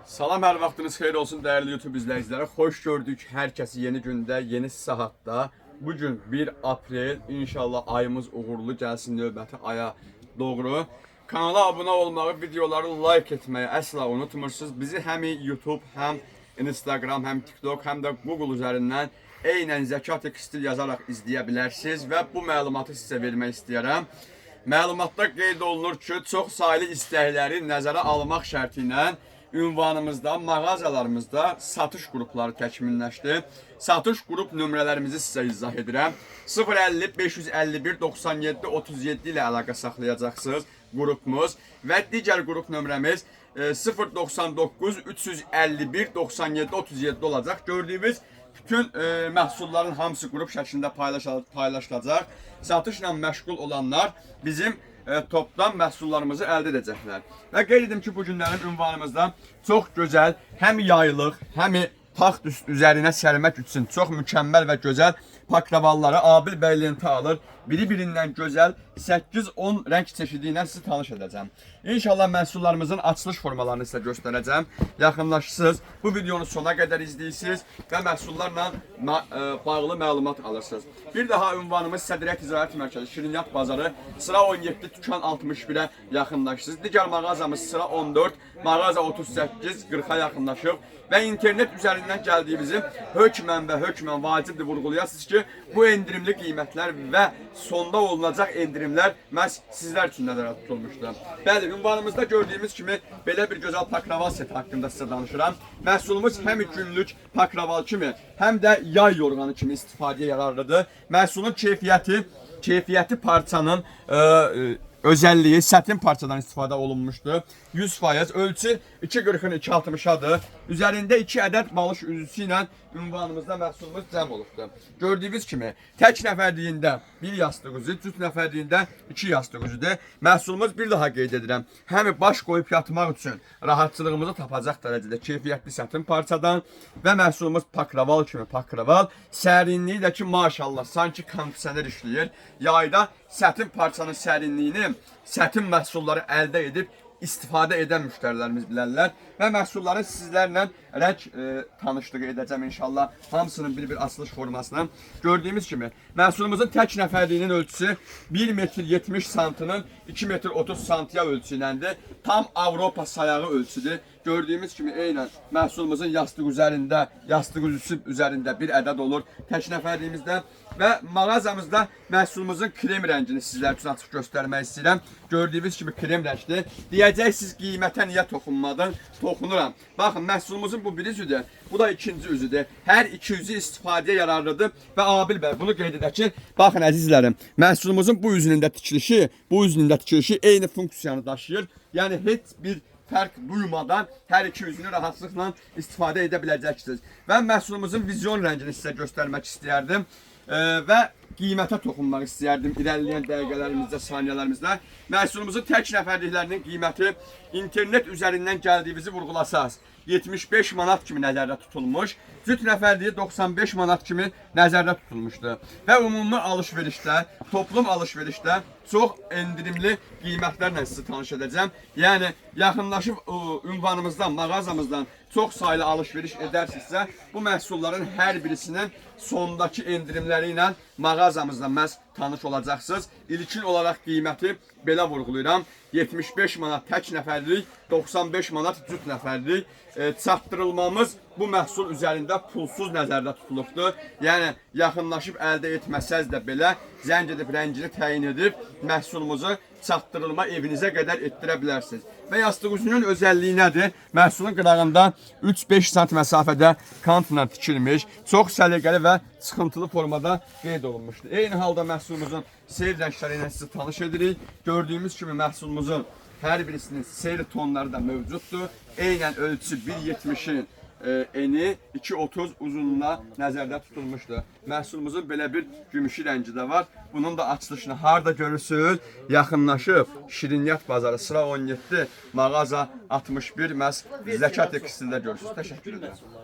Salam, hər vaxtınız xeyir olsun dəyərli YouTube izləyiciləri. Xoş gördük hər kəsi yeni gündə, yeni saatda. Bugün 1 aprel, inşallah ayımız uğurlu gəlsin növbəti aya doğru. Kanala abunə olmağı, videoları like etməyi əsla unutmursunuz. Bizi həm YouTube, həm Instagram, həm TikTok, həm də Google üzərindən eynən Zəka Tekstil yazaraq izləyə bilərsiniz və bu məlumatı sizə vermək istəyərəm. Məlumatda qeyd olunur ki, çox saylı istəkləri nəzərə almaq şərti ilə ünvanımızda, mağazalarımızda satış qrupları təkmilləşdi. Satış qrup nömrələrimizi sizə izah edirəm. 050 551 97 37 ilə əlaqə saxlayacaqsınız qrupumuz və digər qrup nömrəmiz 099 351 97 37 olacaq. Gördüyünüz bütün məhsulların hamısı qrup şəklində paylaşılacaq. Satışla məşğul olanlar bizim topdan məhsullarımızı əldə edəcəklər. Və qeyd edim ki, bu günlərin ünvanımızda çox gözəl, həm yaylıq, həm taxt üzərinə sərmək üçün çox mükəmməl və gözəl pakravalları Abil bəy lenti alır. Biri-birindən gözəl 8-10 rəng çeşidi ilə sizi tanış edəcəm. İnşallah məhsullarımızın açılış formalarını sizə göstərəcəm. Yaxınlaşırsınız, bu videonu sona qədər izləyirsiniz və məhsullarla bağlı məlumat alırsınız. Bir daha ünvanımız Sədriyyət İcraat Mərkəzi Şirinyat Bazarı, sıra 17, Tükan 61-ə yaxınlaşırsınız. Digər mağazamız sıra 14, mağaza 38, 40-a yaxınlaşıb və internet üzərindən gəldiyimizi hökmən vacibdir vurğulayasınız ki, bu endirimli qiymətlər və sonda olunacaq endirimlər məhz sizlər üçün nəzərdə tutulmuşdur. Bəli, ünvanımızda gördüyümüz kimi belə bir gözəl pakraval seti haqqında sizə danışıram. Məhsulumuz həm günlük pakraval kimi, həm də yay yorğanı kimi istifadəyə yararlıdır. Məhsulun keyfiyyəti parçanın özəlliyi sətin parçadan istifadə olunmuşdur. 100%, ölçü 2.40-ın 2.60-adır. Üzərində 2 ədəd balış üzüsü ilə ünvanımızda məhsulumuz cəm olubdur. Gördüyünüz kimi, tək nəfərliyində 1 yastıq üzü, cüt nəfərliyində 2 yastıq üzüdür. Məhsulumuz bir daha qeyd edirəm, həm baş qoyub yatmaq üçün rahatçılığımızı tapacaq dərəcədə keyfiyyətli sətin parçadan və məhsulumuz pakraval kimi pakraval. Sərinliyi də ki, maşallah, sanki kondisioner işləyir. Yayda sətin parçanın sərinliyini, sətin məhsulları əldə edib istifadə edən müştərilərimiz bilərlər və məhsulların sizlərlə rəng tanışlığı edəcəm inşallah. Hamısının bir açılış formasına. Gördüyümüz kimi, məhsulumuzun tək nəfərliyinin ölçüsü 1 metr 70 santının 2 metr 30 santiya ölçüsü iləndir. Tam Avropa sayağı ölçüdür. Gördüyümüz kimi eynən məhsulumuzun yastıq üzüsü üzərində bir ədəd olur tək nəfərliyimizdə və mağazamızda məhsulumuzun krem rəngini sizlər üçün açıq göstərmək istəyirəm. Gördüyünüz kimi krem rəngdir. Deyəcəksiniz qiymətə niyə toxunmadın? Toxunuram. Baxın, məhsulumuzun bu bir üzüdür, bu da ikinci üzüdür. Hər iki üzü istifadəyə yararlıdır və Abil bəy bunu qeyd edək ki, baxın əzizlərim, məhsulumuzun bu üzünün də tikilişi eyni funksiyanı daşıyır. Yəni heç bir fərq duymadan hər iki üzünü rahatlıqla istifadə edə biləcəksiniz. Və məhsulumuzun vizyon rəngini sizə göstərmək istəyərdim və qiymətə toxunmaq istəyərdim irəliləyən dəqiqələrimizdə, saniyələrimizdə. Məhsulumuzun tək nəfərliklərinin qiyməti internet üzərindən gəldiyinizi vurğulasaq 75 manat kimi nəzərdə tutulmuş, cüt nəfərliyi 95 manat kimi nəzərdə tutulmuşdur. Və ümumi alışverişdə, toplum alışverişdə çox endirimli qiymətlərlə sizi tanış edəcəm. Yəni, yaxınlaşıb ünvanımızdan, mağazamızdan çox saylı alışveriş edərsinizsə, bu məhsulların hər birisinin sondakı endirimləri ilə mağazamızda məhz tanış olacaqsınız. İlkin olaraq qiyməti belə vurğulayıram. 75 manat tək nəfərlik, 95 manat cüt nəfərlik. Çatdırılmamız bu məhsul üzərində pulsuz nəzərdə tutulubdur. Yəni, yaxınlaşıb əldə etməsəz də belə zəng edib rəngini təyin edib məhsulumuzu çatdırılma evinizə qədər etdirə bilərsiniz. Və yastıq üzünün özəlliyi nədir? Məhsulun qırağında 3-5 sant məsafədə kantla tikilmiş, çox səliqəli və çıxıntılı formada qeyd olunmuşdur. Eyni halda məhsulumuzun seyir rəngləri ilə sizi tanış edirik. Gördüyümüz kimi məhsulumuzun hər birisinin seyir tonları da mövcuddur. Eynən ölçü 1.70-in eni 2.30 uzunluğuna nəzərdə tutulmuşdur. Məhsulumuzun belə bir gümüşü rəngi də var. Bunun da açılışını harda görürsünüz? Yaxınlaşıb Şirinyat Bazarı sıra 17, mağaza 61 məhz Zəka Tekstildə görürsünüz. Təşəkkür edirəm.